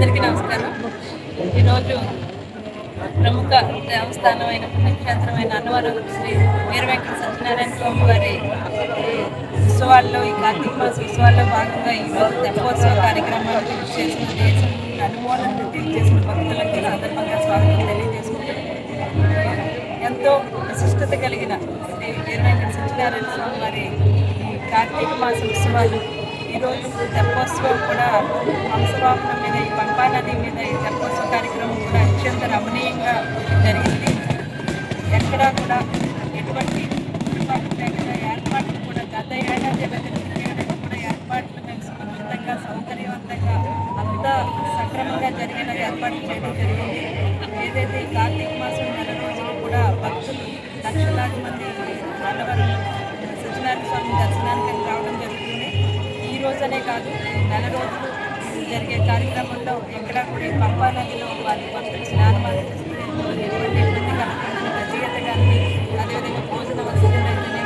అందరికీ నమస్కారం. ఈరోజు ప్రముఖ దేవస్థానమైన పుణ్యక్షేత్రమైన అన్నవరం శ్రీ వీర వెంకట సత్యనారాయణ స్వామి వారి ఉత్సవాల్లో ఈ కార్తీక మాస ఉత్సవాల్లో భాగంగా ఈరోజు తెప్పోత్సవ కార్యక్రమాన్ని చేసిన దేశం అనుమోదం చేసిన భక్తులకి సందర్భంగా స్వాగతం తెలియజేసుకుంటూ ఎంతో విశిష్టత కలిగిన శ్రీ వీర వెంకట సత్యనారాయణ స్వామి వారి కార్తీక మాస ఉత్సవాలు ఈరోజు తెప్పోత్సవం కూడా హంసవాహనం మీద ఈ పంపా నది మీద ఈ తెప్పోత్సవ కార్యక్రమం కూడా అత్యంత రమణీయంగా జరిగింది. ఎక్కడా కూడా ఎటువంటి ఏర్పాట్లు కూడా గత ఏడాది కూడా ఏర్పాట్లు మేము సురక్షితంగా సౌకర్యవంతంగా అంతా సక్రమంగా జరిగిన ఏర్పాట్లు చేయడం జరిగింది. ఏదైతే ఈ కార్తీక మాసం నెల రోజులు కూడా భక్తులు లక్షలాది మంది అన్నవరం సత్యనారాయణ స్వామి దర్శనానికి రావడం జరుగుతుంది. ఈ రోజనే కాదు, నెల రోజులు జరిగే కార్యక్రమంలో ఎక్కడా కూడా ఈ పంపా నదిలో వారి భక్తులు స్నానం ఎటువంటి ఇబ్బంది కలగకుండా రచయిత కానీ అదేవిధంగా భోజన వసతులు అయితేనే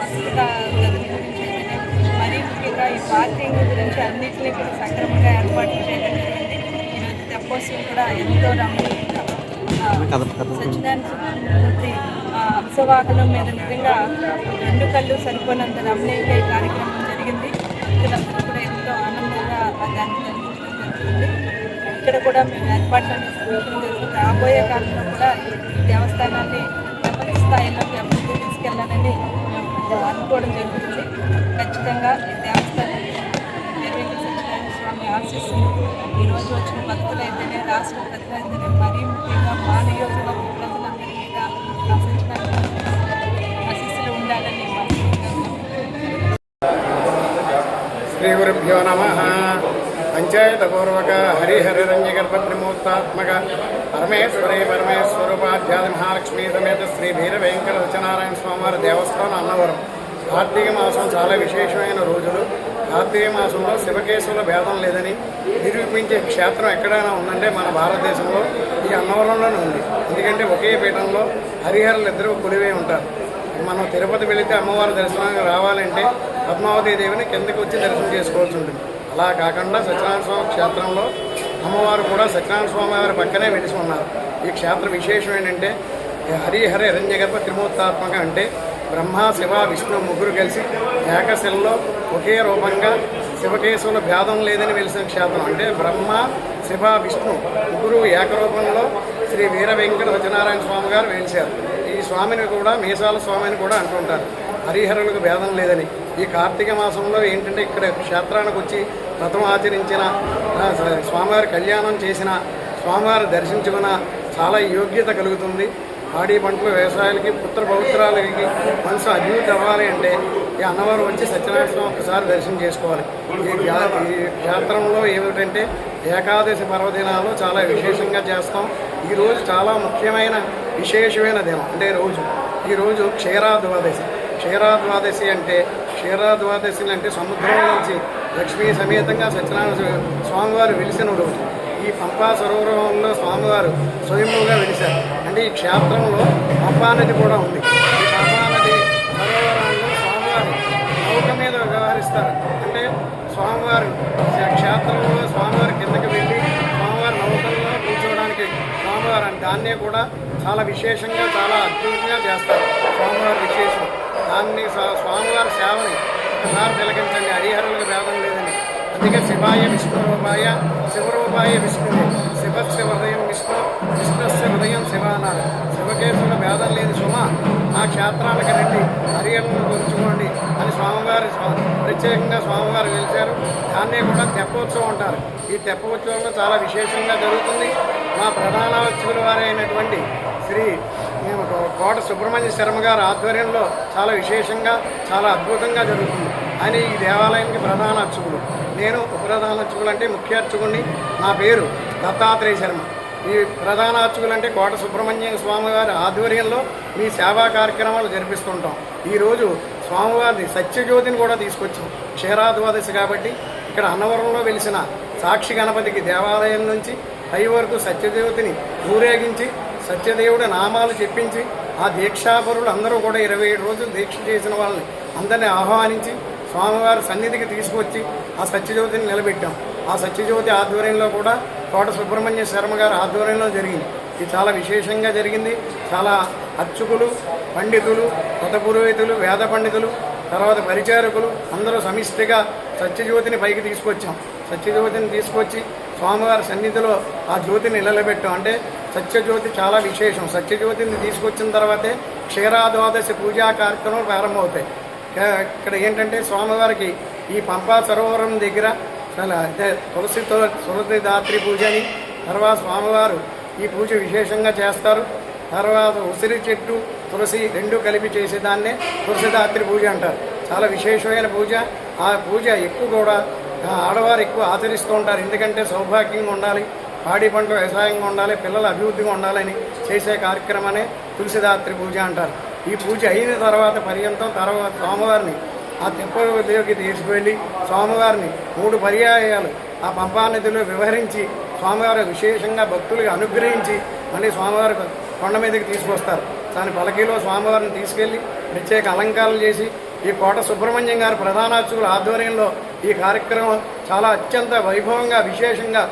వసతుల గదుల గురించి అయితేనే మరీ ముఖ్యంగా ఈ పార్కింగ్ గురించి అన్నింటినీ కూడా సక్రమంగా ఏర్పాట్లు చేయడం జరిగింది. ఈరోజు తెప్పోత్సవం కూడా ఎంతో రమణీయంగా సత్యనారాయణ హంసవాహనం మీద నిజంగా రెండు కళ్ళు సరిపోయినంత రమణీయంగా ఈ కార్యక్రమం జరిగింది. భక్తులందరూ కూడా ఎంతో ఆనందంగా దాన్ని జరిగించడం జరుగుతుంది. ఇక్కడ కూడా మేము ఏర్పాట్లన్నీ సంతోషం చేసి రాబోయే కాలంలో కూడా ఈ దేవస్థానాన్ని ప్రపంచ స్థాయిలోకి అభివృద్ధి తీసుకెళ్లాలని మేము అనుకోవడం జరుగుతుంది. ఖచ్చితంగా ఈ దేవస్థానం వీర వెంకట సత్యనారాయణ స్వామి ఆశీస్సులు ఈరోజు వచ్చిన భక్తులైతేనే రాష్ట్ర ప్రజలైతేనే మరీ ముఖ్యంగా మా నియోజకవర్గ ప్రజలందరి మీద సత్యనారాయణ ఆశీస్సులు ఉండాలని శ్రీ గురుభ్యో నమః. పంచాయతపూర్వక హరిహరరంజగర్భత్రిమూర్తాత్మక పరమేశ్వరే పరమేశ్వరోపాధ్యాయ మహాలక్ష్మీ సమేత శ్రీ వీర వెంకట సత్యనారాయణ స్వామివారి దేవస్థానం అన్నవరం. కార్తీక మాసం చాలా విశేషమైన రోజులు. కార్తీక మాసంలో శివకేశవుల భేదం లేదని నిరూపించే క్షేత్రం ఎక్కడైనా ఉందంటే మన భారతదేశంలో ఈ అన్నవరంలోనే ఉంది. ఎందుకంటే ఒకే పీఠంలో హరిహరులు ఇద్దరు కొలివే ఉంటారు. మనం తిరుపతి వెళితే అమ్మవారి దర్శనానికి రావాలంటే పద్మావతి దేవిని కిందకి వచ్చి దర్శనం చేసుకోవాల్సి ఉంటుంది. అలా కాకుండా సత్యనారాయణ స్వామి క్షేత్రంలో అమ్మవారు కూడా సత్యనారాయణ స్వామి వారి పక్కనే వెలిసి ఉన్నారు. ఈ క్షేత్ర విశేషం ఏంటంటే హరిహర హిరణ్యగర్భ త్రిమూర్తాత్మక అంటే బ్రహ్మ శివ విష్ణు ముగ్గురు కలిసి ఏకశిలలో ఒకే రూపంగా శివకేశవుల భేదం లేదని వెలిసిన క్షేత్రం. అంటే బ్రహ్మ శివ విష్ణు ముగ్గురు ఏకరూపంలో శ్రీ వీర వెంకట సత్యనారాయణ స్వామి గారు వెలిశారు. ఈ స్వామిని కూడా మీసాల స్వామిని కూడా అంటుంటారు. హరిహరులకు భేదం లేదని. ఈ కార్తీక మాసంలో ఏంటంటే ఇక్కడ క్షేత్రానికి వచ్చి వ్రతం ఆచరించిన స్వామివారి కళ్యాణం చేసిన స్వామివారి దర్శించుకున్న చాలా యోగ్యత కలుగుతుంది. పాడి పంటలు వ్యవసాయాలకి పుత్ర పవిత్రాలకి మనసు అభివృద్ధి అవ్వాలి అంటే ఈ అన్నవరం వచ్చి సత్యనారాయణ స్వామి ఒకసారి దర్శనం చేసుకోవాలి. ఈ క్షేత్రంలో ఏమిటంటే ఏకాదశి పర్వదినాలు చాలా విశేషంగా చేస్తాం. ఈరోజు చాలా ముఖ్యమైన విశేషమైన దినం. అంటే ఈరోజు క్షీరాద్వాదశి. క్షీరాద్వాదశి అంటే సముద్రం నుంచి లక్ష్మీ సమేతంగా సత్యనారాయణ స్వామివారు వెలిసిన రోజు. ఈ పంపా సరోవరంలో స్వామివారు స్వయంగా వెలిశారు. అంటే ఈ క్షేత్రంలో పంపా నది కూడా ఉంది. ఈ పంపా నది సరోవరంలో స్వామివారు నౌక మీద వ్యవహరిస్తారు. అంటే స్వామివారు క్షేత్రంలో స్వామివారి కిందకి వెళ్ళి స్వామివారి నౌకల్లో కూర్చోవడానికి స్వామివారు దాన్నే కూడా చాలా విశేషంగా చాలా అద్భుతంగా చేస్తారు. స్వామివారి విశేషం దాన్ని స్వామివారి సేవని ఒకసారి తిలకించండి. హరిహరులకు భేదం లేదని. అందుకే శివాయ విష్ణురూపాయ శివరూపాయ విష్ణువే శివస్య హృదయం విష్ణు విష్ణుస్య హృదయం శివ అన్నారు. శివకేశవుల భేదం లేని సుమ ఆ క్షేత్రానికి రండి, హరిహరులను గురించుకోండి అని స్వామివారి ప్రత్యేకంగా స్వామివారు వెలిచారు. దాన్నే కూడా తెప్పోత్సవం అంటారు. ఈ తెప్పోత్సవంలో చాలా విశేషంగా జరుగుతుంది. మా ప్రధాన అర్చకుల వారైనటువంటి శ్రీ కోట సుబ్రహ్మణ్య శర్మ గారి ఆధ్వర్యంలో చాలా విశేషంగా చాలా అద్భుతంగా జరుగుతుంది. ఆయన ఈ దేవాలయానికి ప్రధాన అర్చకుడు. నేను ఉపప్రధాన అర్చకులు అంటే ముఖ్య అర్చకుడిని. నా పేరు దత్తాత్రేయ శర్మ. ఈ ప్రధాన అర్చకులు అంటే కోట సుబ్రహ్మణ్య స్వామి వారి ఆధ్వర్యంలో మీ సేవా కార్యక్రమాలు జరిపిస్తుంటాం. ఈరోజు స్వామివారిని సత్యజ్యోతిని కూడా తీసుకొచ్చాం. క్షీరాద్వాదశి కాబట్టి ఇక్కడ అన్నవరంలో వెలిసిన సాక్షి గణపతికి దేవాలయం నుంచి పై వరకు సత్యజ్యోతిని ఊరేగించి సత్యదేవుడి నామాలు చెప్పించి ఆ దీక్షాపరులు అందరూ కూడా 27 రోజులు దీక్ష చేసిన వాళ్ళని అందరినీ ఆహ్వానించి స్వామివారి సన్నిధికి తీసుకొచ్చి ఆ సత్యజ్యోతిని నిలబెట్టాం. ఆ సత్యజ్యోతి ఆధ్వర్యంలో కూడా కోట సుబ్రహ్మణ్య శర్మ గారి ఆధ్వర్యంలో జరిగింది. ఇది చాలా విశేషంగా జరిగింది. చాలా అర్చకులు, పండితులు, కొత్త పురోహితులు, వేద పండితులు, తర్వాత పరిచారకులు అందరూ సమిష్టిగా సత్యజ్యోతిని పైకి తీసుకొచ్చాం. సత్యజ్యోతిని తీసుకొచ్చి స్వామివారి సన్నిధిలో ఆ జ్యోతిని నిలబెట్టాం. అంటే సత్యజ్యోతి చాలా విశేషం. సత్యజ్యోతిని తీసుకొచ్చిన తర్వాతే క్షీరాద్వాదశి పూజా కార్యక్రమాలు ప్రారంభమవుతాయి. ఇక్కడ ఏంటంటే స్వామివారికి ఈ పంపా సరోవరం దగ్గర అంటే తులసి దాత్రి పూజ అని, తర్వాత స్వామివారు ఈ పూజ విశేషంగా చేస్తారు. తర్వాత ఉసిరి చెట్టు, తులసి రెండు కలిపి చేసేదాన్నే తులసిదాత్రి పూజ అంటారు. చాలా విశేషమైన పూజ. ఆ పూజ ఎక్కువ కూడా ఆడవారు ఎక్కువ ఆచరిస్తూ ఉంటారు. ఎందుకంటే సౌభాగ్యంగా ఉండాలి, పాడి పంట వ్యవసాయంగా ఉండాలి, పిల్లల అభివృద్ధిగా ఉండాలని చేసే కార్యక్రమాన్ని తులసిదాత్రి పూజ అంటారు. ఈ పూజ అయిన తర్వాత పర్యంతం తర్వాత స్వామివారిని ఆ తెప్పలోకి తీసుకువెళ్ళి స్వామివారిని 3 పర్యాయాలు ఆ పంపానదిలో వివరించి స్వామివారు విశేషంగా భక్తులకు అనుగ్రహించి మళ్ళీ స్వామివారి కొండ మీదకి తీసుకొస్తారు. దాని పలకీలో స్వామివారిని తీసుకెళ్లి ప్రత్యేక అలంకారాలు చేసి ఈ కోట సుబ్రహ్మణ్యం గారి ప్రధానార్చకుల ఆధ్వర్యంలో ఈ కార్యక్రమం చాలా అత్యంత వైభవంగా విశేషంగా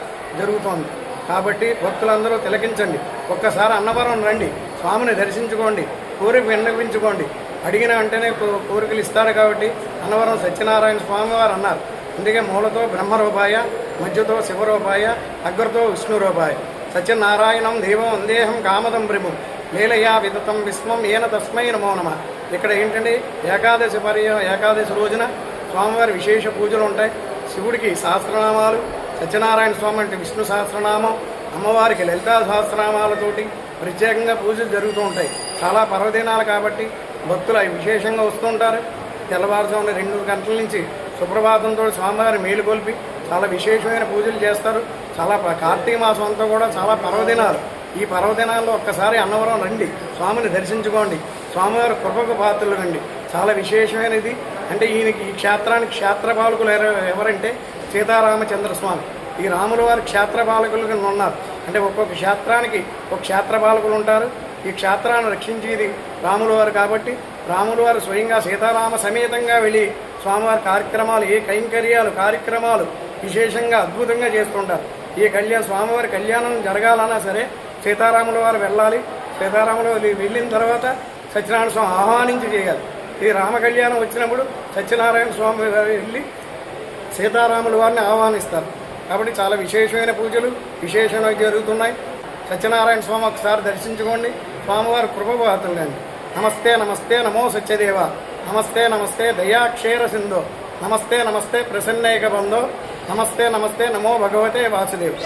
జరుగుతోంది. కాబట్టి భక్తులందరూ తిలకించండి. ఒక్కసారి అన్నవరం రండి, స్వామిని దర్శించుకోండి, కోరిక విన్నవించుకోండి. అడిగిన వెంటనే కోరికలు ఇస్తారు. కాబట్టి అన్నవరం సత్యనారాయణ స్వామివారు అన్నారు. అందుకే మూలతో బ్రహ్మరూపాయ, మధ్యతో శివరూపాయ, అగ్రతో విష్ణురూపాయ, సత్యనారాయణం దేవం వందేహం కామదం బ్రహ్మం లీలయా విదతం విస్మం ఏన తస్మై నమో నమః. ఇక్కడ ఏంటంటే ఏకాదశి రోజున స్వామివారి విశేష పూజలు ఉంటాయి. శివుడికి సహస్రనామాలు, సత్యనారాయణ స్వామి అంటే విష్ణు సహస్రనామం, అమ్మవారికి లలితా సహస్రనామాలతోటి ప్రత్యేకంగా పూజలు జరుగుతూ ఉంటాయి. చాలా పర్వదినాలు కాబట్టి భక్తులు అవి విశేషంగా వస్తుంటారు. తెల్లవారుజామున 2 గంటల నుంచి సుప్రభాతంతో స్వామివారి మేలుకొల్పి చాలా విశేషమైన పూజలు చేస్తారు. చాలా కార్తీక మాసం అంతా కూడా చాలా పర్వదినాలు. ఈ పర్వదినాల్లో ఒక్కసారి అన్నవరం రండి, స్వామిని దర్శించుకోండి, స్వామివారి కృపకు పాత్రలు రండి. చాలా విశేషమైనది. అంటే ఈయనకి ఈ క్షేత్రానికి క్షేత్రపాలకులు ఎవరంటే సీతారామచంద్ర స్వామి. ఈ రాముల వారి క్షేత్రపాలకులు కింద ఉన్నారు. అంటే ఒక్కొక్క క్షేత్రానికి ఒక క్షేత్రపాలకులు ఉంటారు. ఈ క్షేత్రాన్ని రక్షించేది రాముల వారు. కాబట్టి రాముల వారు స్వయంగా సీతారామ సమేతంగా వెళ్ళి స్వామివారి కార్యక్రమాలు, ఏ కార్యక్రమాలు విశేషంగా అద్భుతంగా చేస్తుంటారు. ఈ స్వామివారి కళ్యాణం జరగాలన్నా సరే సీతారాముల వారు వెళ్ళాలి. సీతారాముల వారు వెళ్ళిన తర్వాత సత్యనారాయణ స్వామి ఆహ్వానించి చేయాలి. ఈ రామ కళ్యాణం వచ్చినప్పుడు సత్యనారాయణ స్వామి వారు వెళ్ళి సీతారాముల వారిని ఆహ్వానిస్తారు. కాబట్టి చాలా విశేషమైన పూజలు విశేషంగా జరుగుతున్నాయి. సత్యనారాయణ స్వామి ఒకసారి దర్శించుకోండి, స్వామివారి కృపపాత్రులండి. నమస్తే నమస్తే నమో సత్యదేవ, నమస్తే నమస్తే దయాక్షేర సింధో, నమస్తే నమస్తే ప్రసన్నేక బంధో, నమస్తే నమస్తే నమో భగవతే వాసుదేవ్.